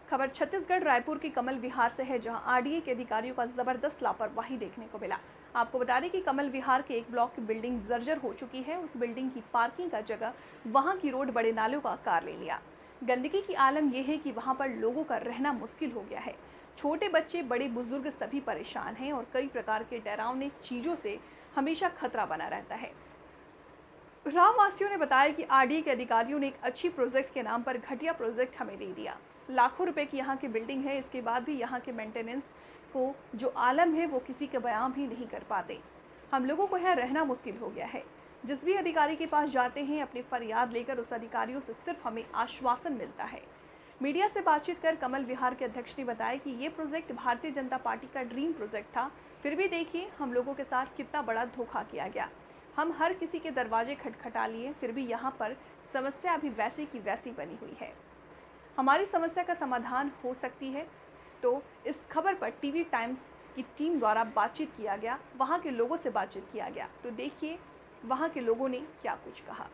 खबर छत्तीसगढ़ रायपुर की कमल विहार से है, जहां आरडीए के अधिकारियों का जबरदस्त लापरवाही देखने को मिला। आपको बता दें कि कमल विहार के एक ब्लॉक की बिल्डिंग जर्जर हो चुकी है। उस बिल्डिंग की पार्किंग का जगह वहां की रोड बड़े नालों का आकार ले लिया। गंदगी की आलम यह है कि वहां पर लोगों का रहना मुश्किल हो गया है। छोटे बच्चे, बड़े बुजुर्ग सभी परेशान हैं और कई प्रकार के डरावने चीजों से हमेशा खतरा बना रहता है। ग्रामवासियों ने बताया कि आरडीए के अधिकारियों ने एक अच्छी प्रोजेक्ट के नाम पर घटिया प्रोजेक्ट हमें दे दिया। लाखों रुपए की यहाँ की बिल्डिंग है, इसके बाद भी यहाँ के मेंटेनेंस को जो आलम है वो किसी का बयां भी नहीं कर पाते। हम लोगों को यहाँ रहना मुश्किल हो गया है। जिस भी अधिकारी के पास जाते हैं अपनी फरियाद लेकर, उस अधिकारियों से सिर्फ हमें आश्वासन मिलता है। मीडिया से बातचीत कर कमल विहार के अध्यक्ष ने बताया कि ये प्रोजेक्ट भारतीय जनता पार्टी का ड्रीम प्रोजेक्ट था। फिर भी देखिए हम लोगों के साथ कितना बड़ा धोखा किया गया। हम हर किसी के दरवाजे खटखटा लिए, फिर भी यहाँ पर समस्या अभी वैसी की वैसी बनी हुई है। हमारी समस्या का समाधान हो सकती है। तो इस खबर पर टीवी टाइम्स की टीम द्वारा बातचीत किया गया, वहाँ के लोगों से बातचीत किया गया। तो देखिए वहाँ के लोगों ने क्या कुछ कहा।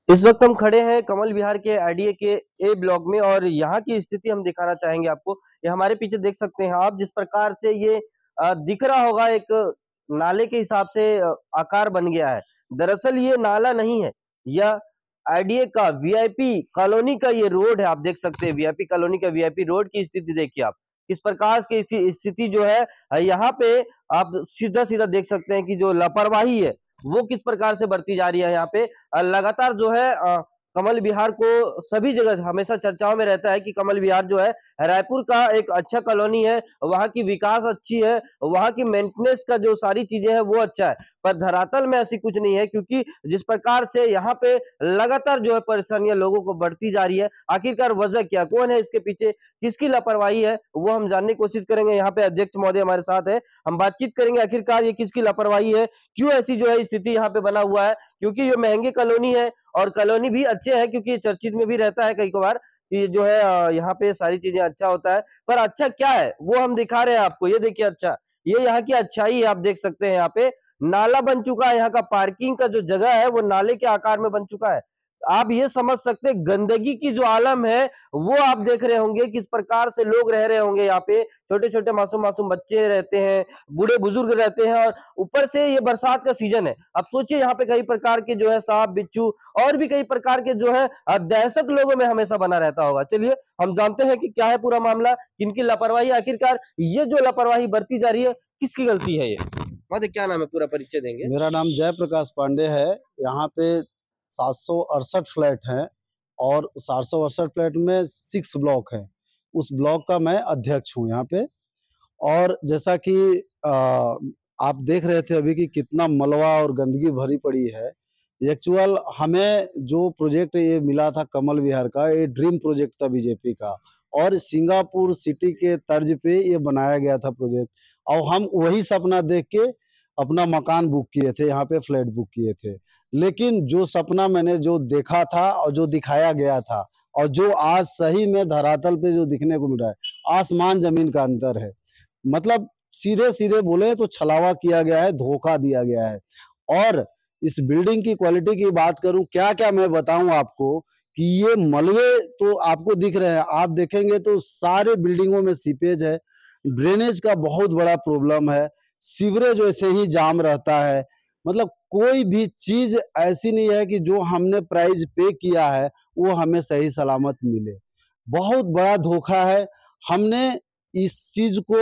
इस वक्त हम खड़े हैं कमल विहार के आरडीए के ए ब्लॉक में और यहाँ की स्थिति हम दिखाना चाहेंगे आपको। ये हमारे पीछे देख सकते हैं आप, जिस प्रकार से ये दिख रहा होगा, एक नाले के हिसाब से आकार बन गया है। दरअसल ये नाला नहीं है, यह आरडीए का वीआईपी कॉलोनी का ये रोड है। आप देख सकते हैं वीआईपी कॉलोनी का वीआईपी रोड की स्थिति देखिए आप। किस प्रकार की स्थिति जो है यहाँ पे आप सीधा सीधा देख सकते हैं कि जो लापरवाही है वो किस प्रकार से बढ़ती जा रही है। यहाँ पे लगातार जो है कमल विहार को सभी जगह हमेशा चर्चाओं में रहता है कि कमल विहार जो है रायपुर का एक अच्छा कॉलोनी है, वहाँ की विकास अच्छी है, वहाँ की मेंटेनेंस का जो सारी चीजें है वो अच्छा है। पर धरातल में ऐसी कुछ नहीं है, क्योंकि जिस प्रकार से यहाँ पे लगातार जो है परेशानियां लोगों को बढ़ती जा रही है। आखिरकार वजह क्या, कौन है इसके पीछे, किसकी लापरवाही है, वो हम जानने की कोशिश करेंगे। यहाँ पे अध्यक्ष महोदय हमारे साथ है, हम बातचीत करेंगे आखिरकार ये किसकी लापरवाही है, क्यों ऐसी जो है स्थिति यहाँ पे बना हुआ है। क्योंकि ये महंगी कॉलोनी है और कॉलोनी भी अच्छे है, क्योंकि चर्चित में भी रहता है कई बार कि जो है यहाँ पे सारी चीजें अच्छा होता है। पर अच्छा क्या है वो हम दिखा रहे हैं आपको। ये देखिए अच्छा, ये यहाँ की अच्छाई है। आप देख सकते हैं यहाँ पे नाला बन चुका है, यहाँ का पार्किंग का जो जगह है वो नाले के आकार में बन चुका है। आप ये समझ सकते हैं गंदगी की जो आलम है वो आप देख रहे होंगे, किस प्रकार से लोग रह रहे होंगे यहाँ पे। छोटे छोटे मासूम मासूम बच्चे रहते हैं, बूढ़े बुजुर्ग रहते हैं, और ऊपर से ये बरसात का सीजन है। अब सोचिए यहाँ पे कई प्रकार के जो है सांप बिच्छू और भी कई प्रकार के जो है दहशत लोगों में हमेशा बना रहता होगा। चलिए हम जानते हैं कि क्या है पूरा मामला, किनकी लापरवाही, आखिरकार ये जो लापरवाही बढ़ती जा रही है किसकी गलती है। ये मतलब क्या नाम है, पूरा परिचय देंगे। मेरा नाम जयप्रकाश पांडे है। यहाँ पे 768 फ्लैट हैं और 768 फ्लैट में 6 ब्लॉक हैं। उस ब्लॉक का मैं अध्यक्ष हूँ यहाँ पे। और जैसा कि आप देख रहे थे अभी कि कितना मलबा और गंदगी भरी पड़ी है। एक्चुअल हमें जो प्रोजेक्ट ये मिला था कमल विहार का, ये ड्रीम प्रोजेक्ट था बीजेपी का, और सिंगापुर सिटी के तर्ज पे ये बनाया गया था प्रोजेक्ट। और हम वही सपना देख के अपना मकान बुक किए थे, यहाँ पे फ्लैट बुक किए थे। लेकिन जो सपना मैंने जो देखा था और जो दिखाया गया था और जो आज सही में धरातल पे जो दिखने को मिल रहा है, आसमान जमीन का अंतर है। मतलब सीधे सीधे बोले तो छलावा किया गया है, धोखा दिया गया है। और इस बिल्डिंग की क्वालिटी की बात करूं, क्या क्या मैं बताऊं आपको कि ये मलबे तो आपको दिख रहे हैं, आप देखेंगे तो सारे बिल्डिंगों में सीपेज है, ड्रेनेज का बहुत बड़ा प्रॉब्लम है, सीवरेज वैसे ही जाम रहता है। मतलब कोई भी चीज ऐसी नहीं है कि जो हमने प्राइस पे किया है वो हमें सही सलामत मिले। बहुत बड़ा धोखा है। हमने इस चीज को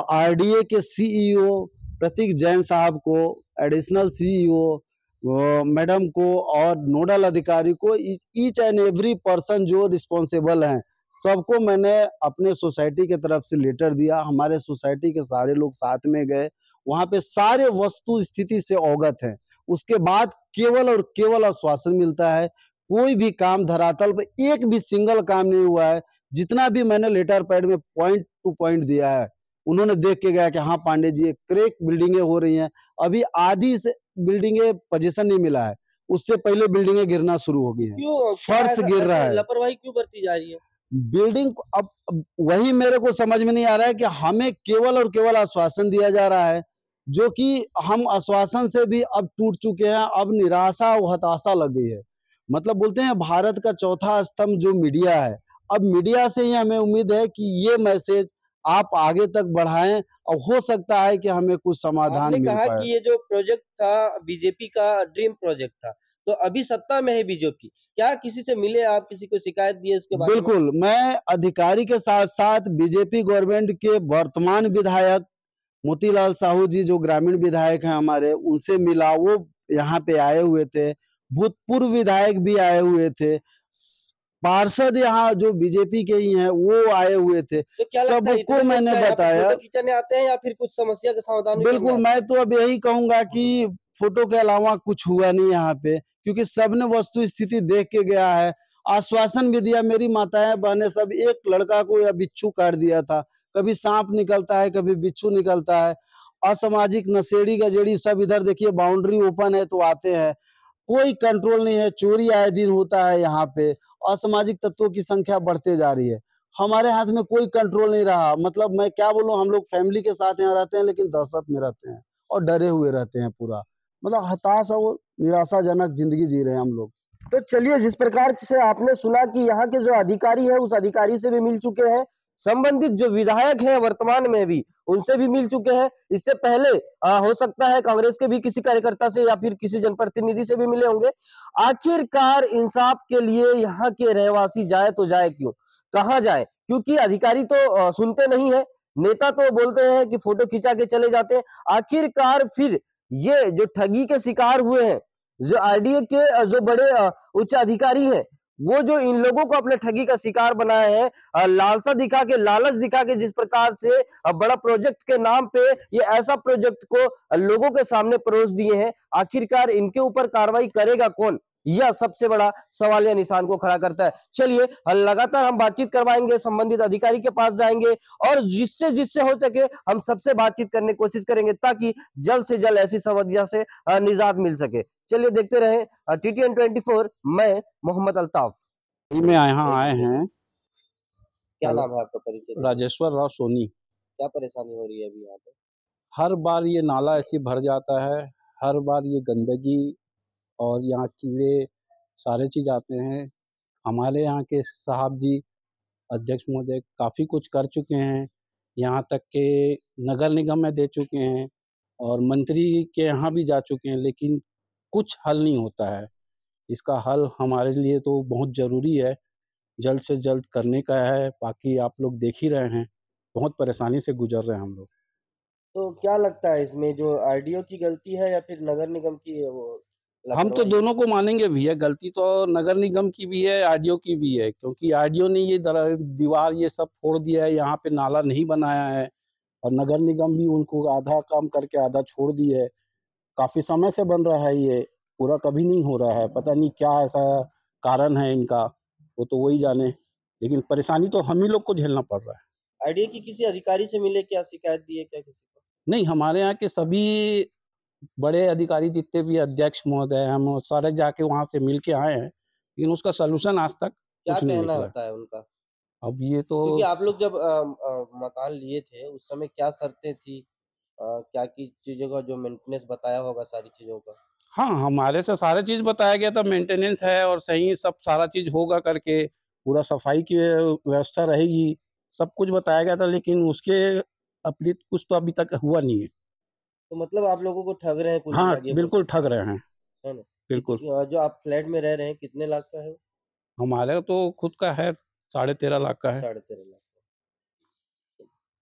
आरडीए के सीईओ प्रतीक जैन साहब को, एडिशनल सीईओ मैडम को और नोडल अधिकारी को, ईच एंड एवरी पर्सन जो रिस्पॉन्सिबल हैं सबको मैंने अपने सोसाइटी के तरफ से लेटर दिया। हमारे सोसाइटी के सारे लोग साथ में गए, वहां पे सारे वस्तु स्थिति से अवगत हैं। उसके बाद केवल और केवल आश्वासन मिलता है। कोई भी काम धरातल पे एक भी सिंगल काम नहीं हुआ है। जितना भी मैंने लेटर पैड में पॉइंट टू पॉइंट दिया है, उन्होंने देख के गया कि हाँ पांडे जी क्रेक बिल्डिंगें हो रही हैं, अभी आधी से बिल्डिंगें पोजीशन नहीं मिला है, उससे पहले बिल्डिंगें गिरना शुरू हो गई हैं। क्यों फर्श गिर रहा है, लापरवाही क्यों बढ़ती जा रही है बिल्डिंग। अब वही मेरे को समझ में नहीं आ रहा है कि हमें केवल और केवल आश्वासन दिया जा रहा है, जो कि हम आश्वासन से भी अब टूट चुके हैं। अब निराशा और हताशा लग गई है। मतलब बोलते हैं भारत का चौथा स्तंभ जो मीडिया है, अब मीडिया से ही हमें उम्मीद है कि ये मैसेज आप आगे तक बढ़ाएं और हो सकता है कि हमें कुछ समाधान आपने मिल कहा पाए। कि ये जो प्रोजेक्ट था बीजेपी का ड्रीम प्रोजेक्ट था, तो अभी सत्ता में है बीजेपी, क्या किसी से मिले आप, किसी को शिकायत दी है इसके बारे में? बिल्कुल, मैं अधिकारी के साथ-साथ बीजेपी गवर्नमेंट के वर्तमान विधायक मोतीलाल साहू जी जो ग्रामीण विधायक हैं हमारे, उनसे मिला। वो यहाँ पे आए हुए थे। भूतपूर्व विधायक भी आए हुए थे। पार्षद यहाँ जो बीजेपी के ही हैं वो आए हुए थे। तो क्या लगता है इतने सबको लोग मैंने क्या यहाँ पे बताया। फोटो खींचने आते हैं या फिर कुछ समस्या का समाधान भी करने बिल्कुल, आते मैं तो अब यही कहूँगा कि फोटो के अलावा कुछ हुआ नहीं यहाँ पे, क्योंकि सबने वस्तु स्थिति देख के गया है। आश्वासन भी दिया, मेरी माताएं बहनें सब, एक लड़का को या बिच्छू काट दिया था, कभी सांप निकलता है, कभी बिच्छू निकलता है। असामाजिक नशेड़ी गजेड़ी सब इधर देखिए, बाउंड्री ओपन है तो आते हैं। कोई कंट्रोल नहीं है, चोरी आए दिन होता है यहाँ पे। असामाजिक तत्वों की संख्या बढ़ते जा रही है। हमारे हाथ में कोई कंट्रोल नहीं रहा। मतलब मैं क्या बोलूँ, हम लोग फैमिली के साथ यहाँ रहते हैं लेकिन दहशत में रहते हैं और डरे हुए रहते हैं पूरा। मतलब हताश और निराशाजनक जिंदगी जी रहे हैं हम लोग। तो चलिए, जिस प्रकार से आपने सुना कि यहाँ के जो अधिकारी है उस अधिकारी से भी मिल चुके हैं, संबंधित जो विधायक हैं वर्तमान में भी उनसे भी मिल चुके हैं। इससे पहले हो सकता है कांग्रेस के भी किसी कार्यकर्ता से या फिर किसी जनप्रतिनिधि से भी मिले होंगे। आखिरकार इंसाफ के लिए यहाँ के रहवासी जाए तो जाए क्यों, कहाँ जाए, क्योंकि अधिकारी तो सुनते नहीं है, नेता तो बोलते हैं कि फोटो खिंचा के चले जाते हैं। आखिरकार फिर ये जो ठगी के शिकार हुए हैं, जो आरडीए के जो बड़े उच्च अधिकारी हैं, वो जो इन लोगों को अपने ठगी का शिकार बनाए हैं, लालसा दिखा के, लालच दिखा के, जिस प्रकार से बड़ा प्रोजेक्ट के नाम पे ये ऐसा प्रोजेक्ट को लोगों के सामने परोस दिए हैं, आखिरकार इनके ऊपर कार्रवाई करेगा कौन, यह सबसे बड़ा सवालिया निशान को खड़ा करता है। चलिए, लगातार हम बातचीत करवाएंगे, संबंधित अधिकारी के पास जाएंगे और जिससे जिससे हो सके हम सबसे बातचीत करने की कोशिश करेंगे ताकि जल्द से जल्द ऐसी समस्या से निजात मिल सके। चलिए देखते रहें TTN 24। मैं मोहम्मद अल्ताफ। में यहाँ आए हैं। क्या नाम है आपका, परिचय दीजिए। राजेश्वर राव सोनी। क्या परेशानी हो रही है अभी यहाँ पे? हर बार ये नाला ऐसे भर जाता है, हर बार ये गंदगी और यहाँ कीड़े सारे चीज़ आते हैं। हमारे यहाँ के साहब जी, अध्यक्ष महोदय काफ़ी कुछ कर चुके हैं, यहाँ तक के नगर निगम में दे चुके हैं और मंत्री के यहाँ भी जा चुके हैं, लेकिन कुछ हल नहीं होता है। इसका हल हमारे लिए तो बहुत ज़रूरी है, जल्द से जल्द करने का है। बाकी आप लोग देख ही रहे हैं, बहुत परेशानी से गुजर रहे हैं हम लोग। तो क्या लगता है इसमें जो आरडीओ की गलती है या फिर नगर निगम की है वो हम तो लापरवाही? दोनों को मानेंगे भैया, गलती तो नगर निगम की भी है, आरडीओ की भी है, क्योंकि आरडीओ ने ये दीवार ये सब फोड़ दिया है, यहाँ पे नाला नहीं बनाया है और नगर निगम भी उनको आधा काम करके आधा छोड़ दी है। काफ़ी समय से बन रहा है ये, पूरा कभी नहीं हो रहा है। पता नहीं क्या ऐसा कारण है इनका, वो तो वही जाने, लेकिन परेशानी तो हम ही लोग को झेलना पड़ रहा है। आरडीओ की किसी अधिकारी से मिले, क्या शिकायत दी है क्या किसी को? नहीं, हमारे यहाँ के सभी बड़े अधिकारी जितने भी अध्यक्ष महोदय हैं, हम सारे जाके वहाँ से मिल के आए हैं, लेकिन उसका सॉल्यूशन आज तक क्या कुछ नहीं कहना निकला। होता है उनका? अब ये तो क्योंकि आप लोग जब मकान लिए थे उस समय क्या शर्तें थी, क्या की चीजों का जो मेंटेनेंस बताया होगा सारी चीजों का? हाँ, हमारे से सारा चीज़ बताया गया था, मेंटेनेंस है और सही सब सारा चीज़ होगा करके, पूरा सफाई की व्यवस्था रहेगी, सब कुछ बताया गया था, लेकिन उसके अपडेट कुछ तो अभी तक हुआ नहीं है। तो मतलब आप लोगों को ठग रहे हैं कुल हाँ, मिला के, ये बोल बिल्कुल सकते ठग रहे हैं, हैं ना? बिल्कुल। जो आप फ्लैट में रह रहे हैं कितने लाख का है वो? हमारे तो खुद का है 13.5 लाख का है। 13.5 लाख